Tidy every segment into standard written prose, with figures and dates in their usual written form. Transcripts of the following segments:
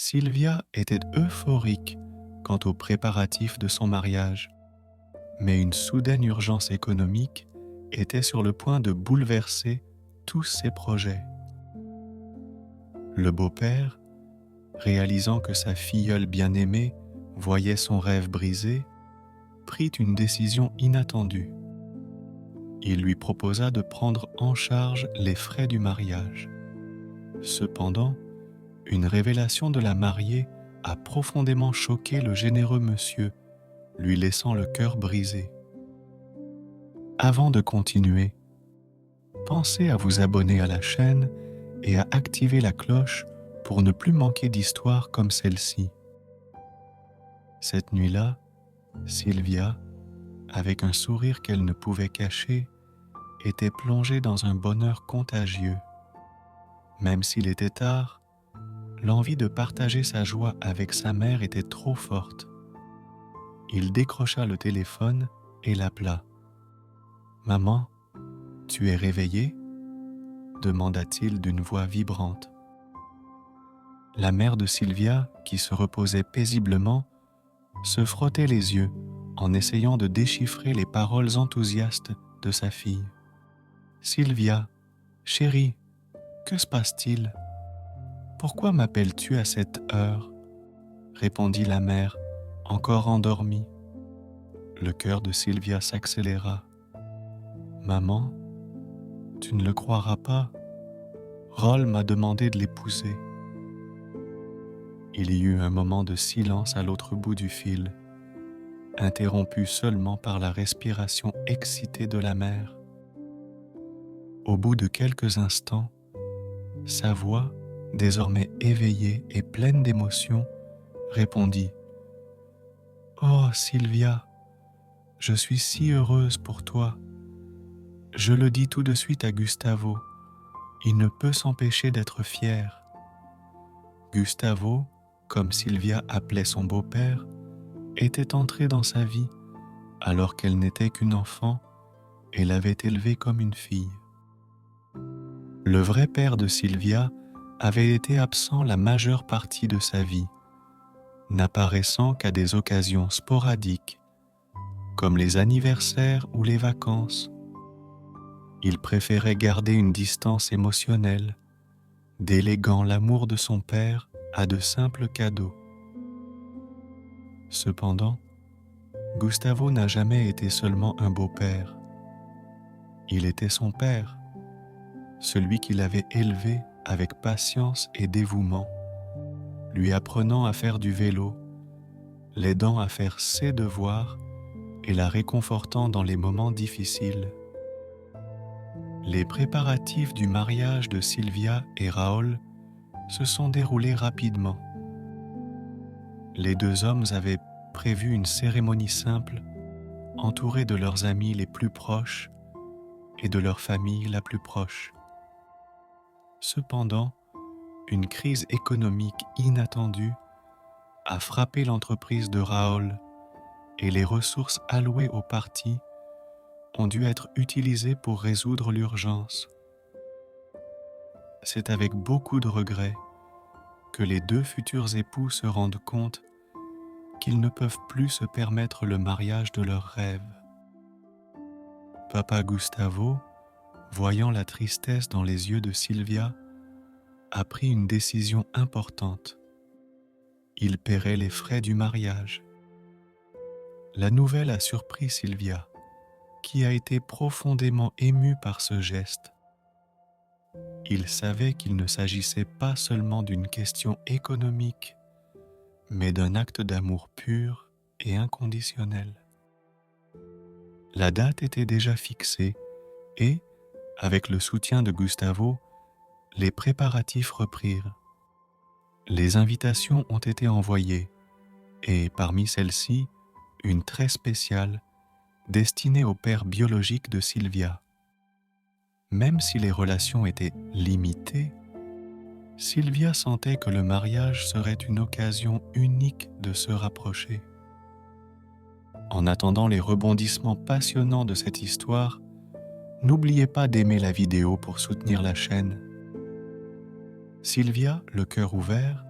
Sylvia était euphorique quant aux préparatifs de son mariage, mais une soudaine urgence économique était sur le point de bouleverser tous ses projets. Le beau-père, réalisant que sa filleule bien-aimée voyait son rêve brisé, prit une décision inattendue. Il lui proposa de prendre en charge les frais du mariage. Cependant, une révélation de la mariée a profondément choqué le généreux monsieur, lui laissant le cœur brisé. Avant de continuer, pensez à vous abonner à la chaîne et à activer la cloche pour ne plus manquer d'histoires comme celle-ci. Cette nuit-là, Sylvia, avec un sourire qu'elle ne pouvait cacher, était plongée dans un bonheur contagieux. Même s'il était tard, l'envie de partager sa joie avec sa mère était trop forte. Il décrocha le téléphone et l'appela. « Maman, tu es réveillée ?» demanda-t-il d'une voix vibrante. La mère de Sylvia, qui se reposait paisiblement, se frottait les yeux en essayant de déchiffrer les paroles enthousiastes de sa fille. « Sylvia, chérie, que se passe-t-il ? Pourquoi m'appelles-tu à cette heure ?» répondit la mère, encore endormie. Le cœur de Sylvia s'accéléra. « Maman, tu ne le croiras pas, Roll m'a demandé de l'épouser. » Il y eut un moment de silence à l'autre bout du fil, interrompu seulement par la respiration excitée de la mère. Au bout de quelques instants, sa voix, désormais éveillée et pleine d'émotion, répondit « Oh Sylvia, je suis si heureuse pour toi. Je le dis tout de suite à Gustavo. Il ne peut s'empêcher d'être fier. » Gustavo, comme Sylvia appelait son beau-père, était entré dans sa vie alors qu'elle n'était qu'une enfant et l'avait élevée comme une fille. Le vrai père de Sylvia avait été absent la majeure partie de sa vie, n'apparaissant qu'à des occasions sporadiques, comme les anniversaires ou les vacances. Il préférait garder une distance émotionnelle, déléguant l'amour de son père à de simples cadeaux. Cependant, Gustavo n'a jamais été seulement un beau-père. Il était son père, celui qui l'avait élevé avec patience et dévouement, lui apprenant à faire du vélo, l'aidant à faire ses devoirs et la réconfortant dans les moments difficiles. Les préparatifs du mariage de Sylvia et Raoul se sont déroulés rapidement. Les deux hommes avaient prévu une cérémonie simple, entourée de leurs amis les plus proches et de leur famille la plus proche. Cependant, une crise économique inattendue a frappé l'entreprise de Raoul et les ressources allouées au parti ont dû être utilisées pour résoudre l'urgence. C'est avec beaucoup de regrets que les deux futurs époux se rendent compte qu'ils ne peuvent plus se permettre le mariage de leurs rêves. Papa Gustavo, voyant la tristesse dans les yeux de Sylvia, a pris une décision importante. Il paierait les frais du mariage. La nouvelle a surpris Sylvia, qui a été profondément émue par ce geste. Il savait qu'il ne s'agissait pas seulement d'une question économique, mais d'un acte d'amour pur et inconditionnel. La date était déjà fixée et, avec le soutien de Gustavo, les préparatifs reprirent. Les invitations ont été envoyées et parmi celles-ci, une très spéciale, destinée au père biologique de Sylvia. Même si les relations étaient limitées, Sylvia sentait que le mariage serait une occasion unique de se rapprocher. En attendant les rebondissements passionnants de cette histoire, n'oubliez pas d'aimer la vidéo pour soutenir la chaîne. Sylvia, le cœur ouvert,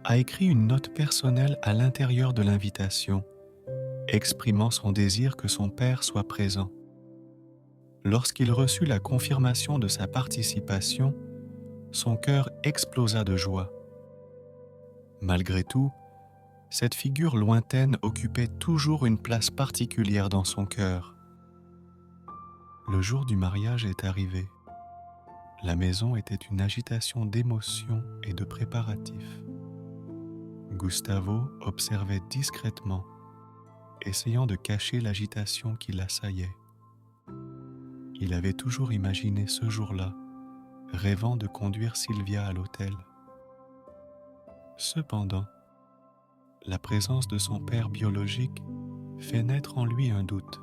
a écrit une note personnelle à l'intérieur de l'invitation, exprimant son désir que son père soit présent. Lorsqu'il reçut la confirmation de sa participation, son cœur explosa de joie. Malgré tout, cette figure lointaine occupait toujours une place particulière dans son cœur. Le jour du mariage est arrivé. La maison était une agitation d'émotions et de préparatifs. Gustavo observait discrètement, essayant de cacher l'agitation qui l'assaillait. Il avait toujours imaginé ce jour-là, rêvant de conduire Sylvia à l'hôtel. Cependant, la présence de son père biologique fait naître en lui un doute.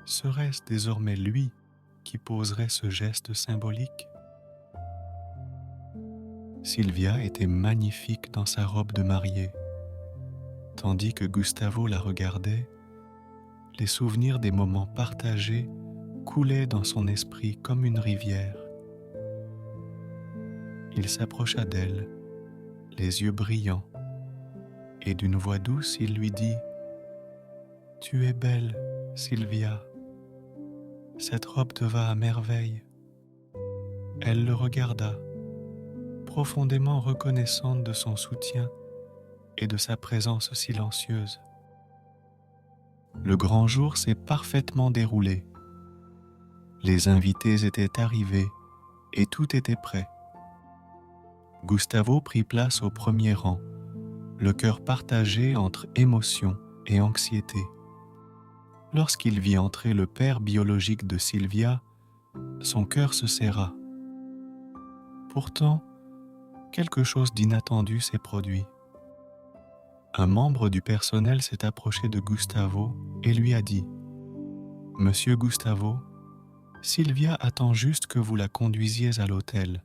Serait-ce désormais lui qui poserait ce geste symbolique? Sylvia était magnifique dans sa robe de mariée. Tandis que Gustavo la regardait, les souvenirs des moments partagés coulaient dans son esprit comme une rivière. Il s'approcha d'elle, les yeux brillants, et d'une voix douce, il lui dit « Tu es belle, Sylvia. Cette robe te va à merveille. » Elle le regarda, profondément reconnaissante de son soutien et de sa présence silencieuse. Le grand jour s'est parfaitement déroulé. Les invités étaient arrivés et tout était prêt. Gustavo prit place au premier rang, le cœur partagé entre émotion et anxiété. Lorsqu'il vit entrer le père biologique de Sylvia, son cœur se serra. Pourtant, quelque chose d'inattendu s'est produit. Un membre du personnel s'est approché de Gustavo et lui a dit « Monsieur Gustavo, Sylvia attend juste que vous la conduisiez à l'hôtel. »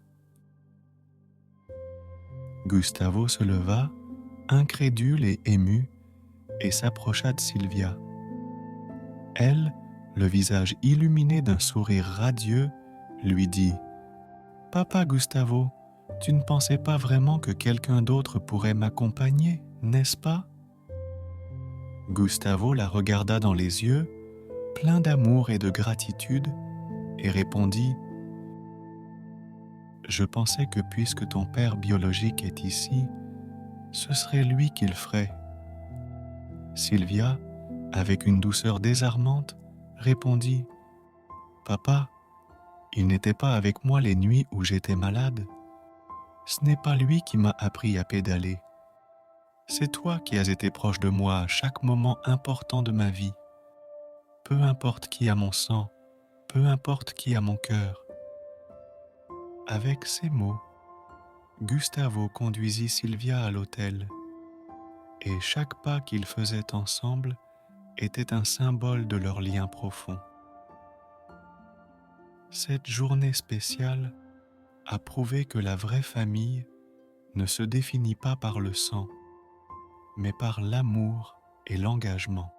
Gustavo se leva, incrédule et ému, et s'approcha de Sylvia. Elle, le visage illuminé d'un sourire radieux, lui dit « Papa Gustavo, tu ne pensais pas vraiment que quelqu'un d'autre pourrait m'accompagner, n'est-ce pas ?» Gustavo la regarda dans les yeux, plein d'amour et de gratitude, et répondit « Je pensais que puisque ton père biologique est ici, ce serait lui qui le ferait. » Sylvia, avec une douceur désarmante, répondit « Papa, il n'était pas avec moi les nuits où j'étais malade. Ce n'est pas lui qui m'a appris à pédaler. C'est toi qui as été proche de moi à chaque moment important de ma vie. Peu importe qui a mon sang, peu importe qui a mon cœur. » Avec ces mots, Gustavo conduisit Sylvia à l'hôtel, et chaque pas qu'ils faisaient ensemble était un symbole de leur lien profond. Cette journée spéciale a prouvé que la vraie famille ne se définit pas par le sang, mais par l'amour et l'engagement.